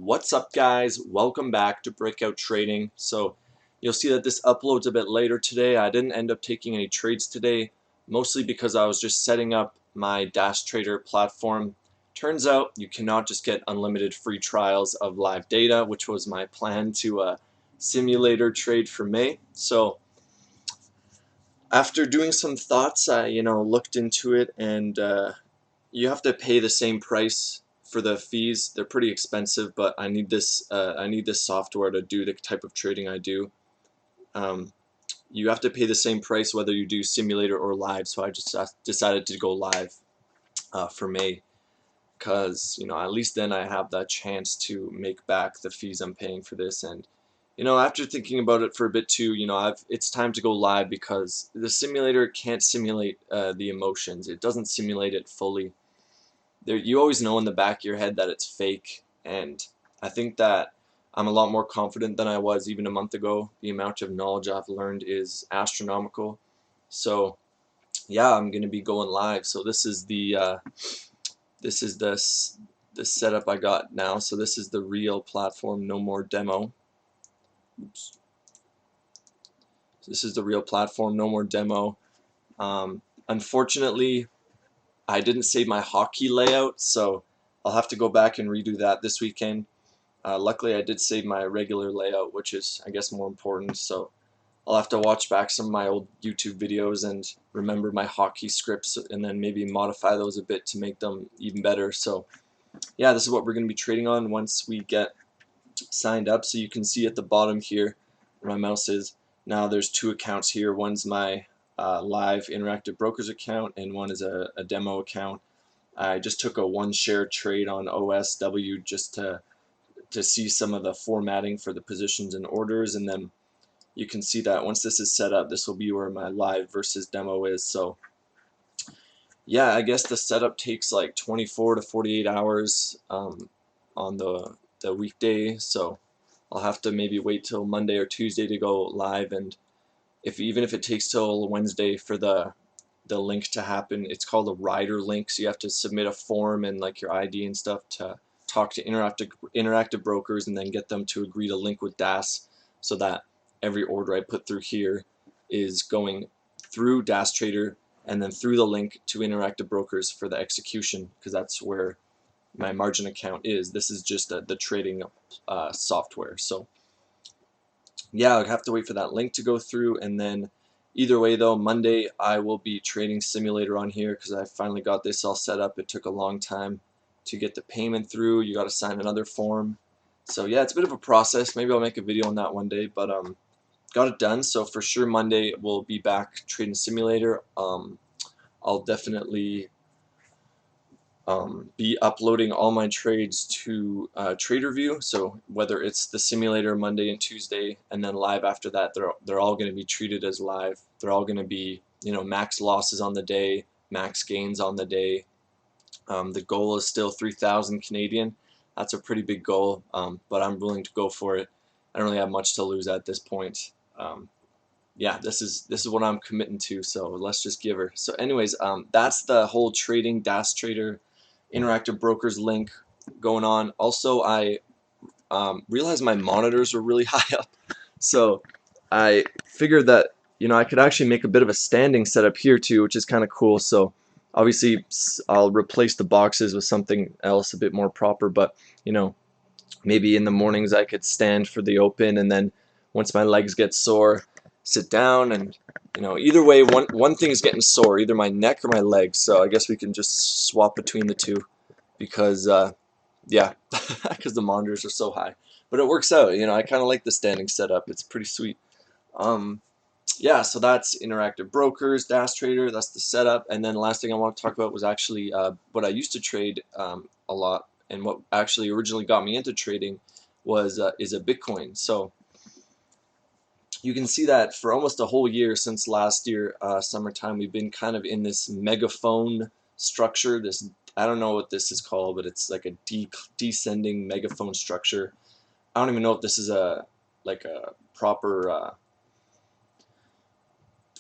What's up, guys? Welcome back to Breakout Trading. So you'll see that this uploads a bit later today. I didn't end up taking any trades today, mostly because I was just setting up my Dash Trader platform. Turns out you cannot just get unlimited free trials of live data, which was my plan to simulator trade for May. So after doing some thoughts, I looked into it, and you have to pay the same price for the fees. They're pretty expensive, but I need this software to do the type of trading I do. You have to pay the same price whether you do simulator or live, so I just decided to go live for May, because at least then I have that chance to make back the fees I'm paying for this. And after thinking about it for a bit too, it's time to go live, because the simulator can't simulate the emotions. It doesn't simulate it fully. You always know in the back of your head that it's fake, and I think that I'm a lot more confident than I was even a month ago. The amount of knowledge I've learned is astronomical. So yeah, I'm gonna be going live. So this is the setup I got now. So this is the real platform, no more demo. Oops. This is the real platform, no more demo. Unfortunately, I didn't save my hotkey layout, so I'll have to go back and redo that this weekend. Luckily, I did save my regular layout, which is, I guess, more important. So I'll have to watch back some of my old YouTube videos and remember my hotkey scripts, and then maybe modify those a bit to make them even better. So yeah, this is what we're going to be trading on once we get signed up. So you can see at the bottom here where my mouse is. Now there's two accounts here. One's my live interactive brokers account, and one is a demo account. I just took a one share trade on OSW just to see some of the formatting for the positions and orders, and then you can see that once this is set up, this will be where my live versus demo is. So yeah, I guess the setup takes like 24 to 48 hours on the weekday, so I'll have to maybe wait till Monday or Tuesday to go live. And even if it takes till Wednesday for the link to happen, it's called a rider link, so you have to submit a form and like your ID and stuff to talk to interactive brokers, and then get them to agree to link with DAS, so that every order I put through here is going through DAS Trader and then through the link to interactive brokers for the execution, because that's where my margin account is. This is just the trading software. So yeah, I'll have to wait for that link to go through, and then either way though, Monday I will be trading simulator on here, because I finally got this all set up. It took a long time to get the payment through. You got to sign another form. So yeah, it's a bit of a process. Maybe I'll make a video on that one day, but got it done. So for sure Monday we'll be back trading simulator. I'll definitely be uploading all my trades to TraderView. So whether it's the simulator Monday and Tuesday, and then live after that, they're all going to be treated as live. They're all going to be max losses on the day, max gains on the day. The goal is still 3,000 Canadian. That's a pretty big goal, but I'm willing to go for it. I don't really have much to lose at this point. Yeah, this is what I'm committing to, so let's just give her. So anyways, that's the whole trading DAS Trader interactive brokers link going on. Also, I realized my monitors were really high up, so I figured that I could actually make a bit of a standing setup here too, which is kind of cool. So obviously I'll replace the boxes with something else a bit more proper, but maybe in the mornings I could stand for the open, and then once my legs get sore, sit down. And either way, one thing's getting sore, either my neck or my legs, so I guess we can just swap between the two, because yeah, because the monitors are so high. But it works out. I kind of like the standing setup. It's pretty sweet. Yeah, so that's interactive brokers, DAS Trader. That's the setup. And then the last thing I want to talk about was actually what I used to trade a lot, and what actually originally got me into trading was is a Bitcoin. So you can see that for almost a whole year since last year summertime, we've been kind of in this megaphone structure. This, I don't know what this is called, but it's like a descending megaphone structure. I don't even know if this is a proper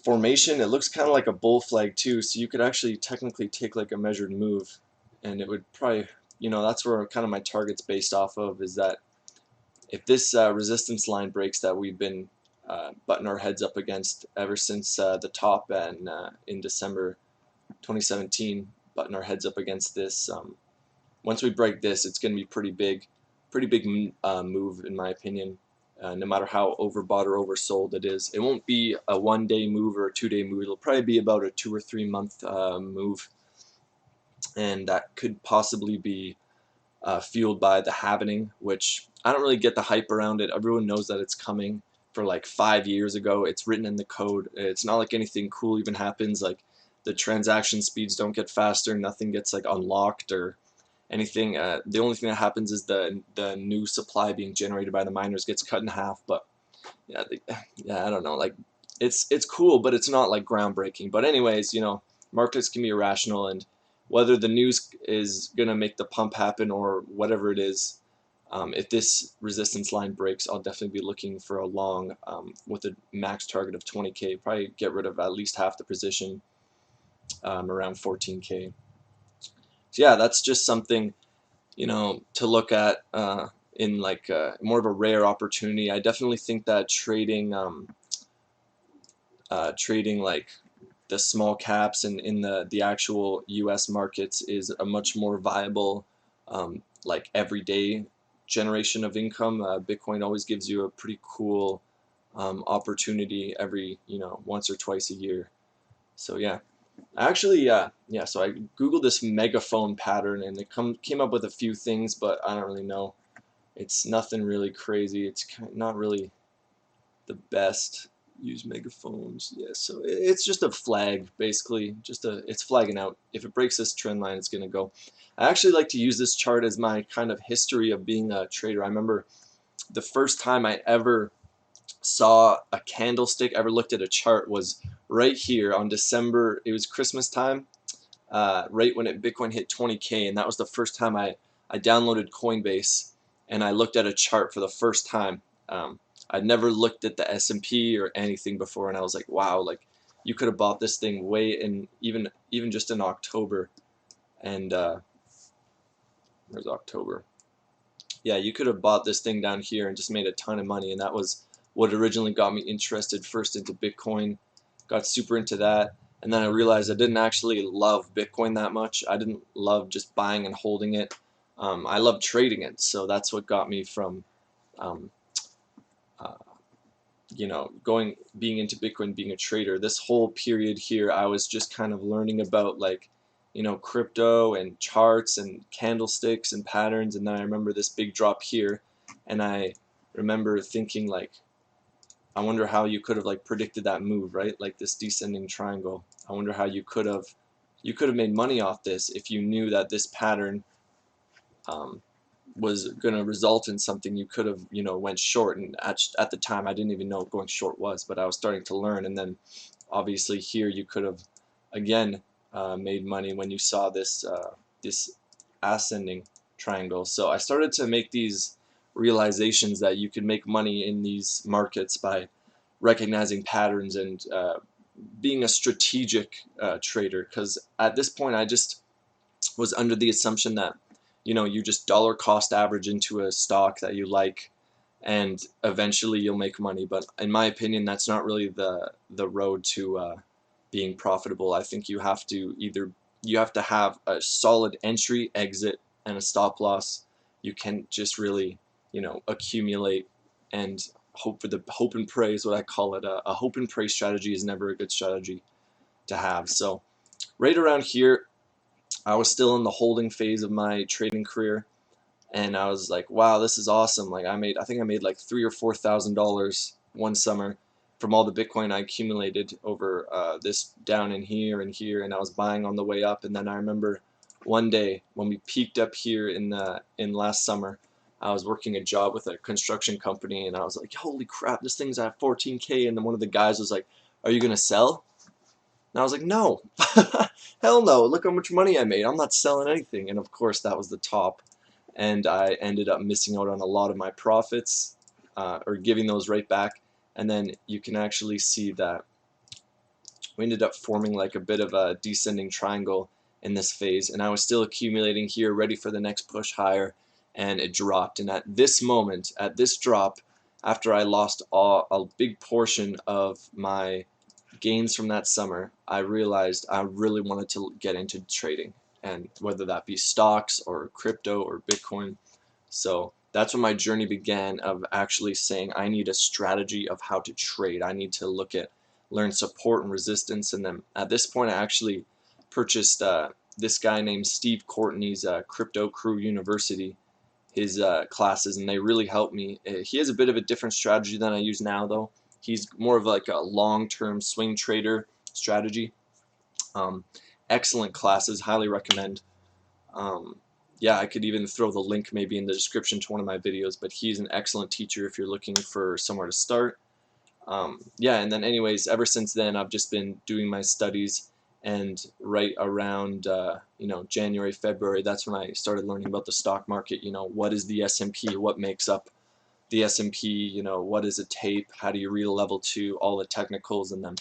formation. It looks kind of like a bull flag too, so you could actually technically take like a measured move, and it would probably that's where kind of my target's based off of, is that if this resistance line breaks that we've been butting our heads up against ever since the top and in December 2017, butting our heads up against this. Once we break this, it's going to be pretty big move in my opinion. No matter how overbought or oversold it is, it won't be a 1-day move or a 2-day move. It'll probably be about a 2 or 3 month move, and that could possibly be fueled by the halvening, which I don't really get the hype around it. Everyone knows that it's coming for like 5 years ago. It's written in the code. It's not like anything cool even happens. Like the transaction speeds don't get faster. Nothing gets like unlocked or anything. The only thing that happens is the new supply being generated by the miners gets cut in half. But yeah, I don't know. Like it's cool, but it's not like groundbreaking. But anyways, markets can be irrational, and whether the news is gonna make the pump happen or whatever it is, if this resistance line breaks, I'll definitely be looking for a long with a max target of 20K. Probably get rid of at least half the position, around 14K. So yeah, that's just something to look at in like more of a rare opportunity. I definitely think that trading like the small caps and in the actual U.S. markets is a much more viable like everyday generation of income. Bitcoin always gives you a pretty cool opportunity every once or twice a year. So yeah. Actually, yeah. So I googled this megaphone pattern, and it came up with a few things, but I don't really know. It's nothing really crazy. It's not really the best. Use megaphones. Yeah. So it's just a flag, basically. It's flagging out. If it breaks this trend line, it's gonna go. I actually like to use this chart as my kind of history of being a trader. I remember the first time I ever saw a candlestick, ever looked at a chart, was right here on December. It was Christmas time, right when Bitcoin hit 20K, and that was the first time I downloaded Coinbase and I looked at a chart for the first time. I'd never looked at the S&P or anything before, and I was like, wow, like you could have bought this thing way in even just in October, and where's October? Yeah, you could have bought this thing down here and just made a ton of money, and that was what originally got me interested first into Bitcoin. Got super into that, and then I realized I didn't actually love Bitcoin that much. I didn't love just buying and holding it. I love trading it, so that's what got me from um, uh, being into Bitcoin, being a trader. This whole period here, I was just kind of learning about like crypto and charts and candlesticks and patterns, and then I remember this big drop here, and I remember thinking like, I wonder how you could have like predicted that move, right? Like this descending triangle. I wonder how you could have made money off this if you knew that this pattern was going to result in something. You could have went short, and at the time I didn't even know what going short was, but I was starting to learn. And then obviously here you could have again made money when you saw this this ascending triangle. So I started to make these realizations that you could make money in these markets by recognizing patterns and being a strategic trader, because at this point I just was under the assumption that you just dollar cost average into a stock that you like, and eventually you'll make money. But in my opinion, that's not really the road to being profitable. I think you have to have a solid entry, exit, and a stop loss. You can't just really accumulate and hope and pray is what I call it. A hope and pray strategy is never a good strategy to have. So right around here, I was still in the holding phase of my trading career, and I was like, wow, this is awesome. Like I think I made like $3,000 or $4,000 one summer from all the Bitcoin I accumulated over this down in here, and I was buying on the way up. And then I remember one day when we peaked up here in last summer, I was working a job with a construction company, and I was like, holy crap, this thing's at 14K. And then one of the guys was like, are you gonna sell? And I was like, no, hell no, look how much money I made. I'm not selling anything. And of course, that was the top. And I ended up missing out on a lot of my profits, or giving those right back. And then you can actually see that we ended up forming like a bit of a descending triangle. in this phase, and I was still accumulating here, ready for the next push higher, and it dropped. And at this moment, at this drop, after I lost a big portion of my gains from that summer, I realized I really wanted to get into trading, and whether that be stocks or crypto or Bitcoin. So that's when my journey began of actually saying I need a strategy of how to trade. I need to learn support and resistance. And then at this point, I actually purchased this guy named Steve Courtney's Crypto Crew University, his classes, and they really helped me. He has a bit of a different strategy than I use now, though. He's more of like a long-term swing trader strategy. Um, Excellent classes, highly recommend. Um, yeah, I could even throw the link maybe in the description to one of my videos, but he's an excellent teacher if you're looking for somewhere to start. Yeah, and then anyways, ever since then, I've just been doing my studies, and right around January, February, that's when I started learning about the stock market. What is the S&P? What makes up the S&P? What is a tape? How do you read a level 2? All the technicals, and then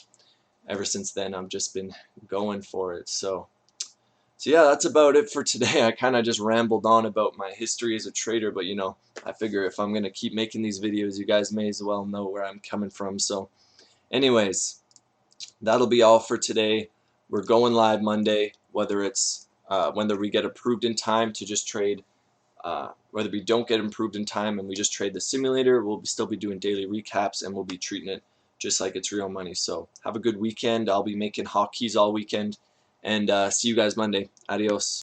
ever since then, I've just been going for it. So yeah, that's about it for today. I kind of just rambled on about my history as a trader, but I figure if I'm going to keep making these videos, you guys may as well know where I'm coming from. So anyways, that'll be all for today. We're going live Monday, whether we get approved in time to just trade, whether we don't get approved in time and we just trade the simulator, we'll still be doing daily recaps, and we'll be treating it just like it's real money. So have a good weekend. I'll be making hotkeys all weekend, and see you guys Monday. Adios.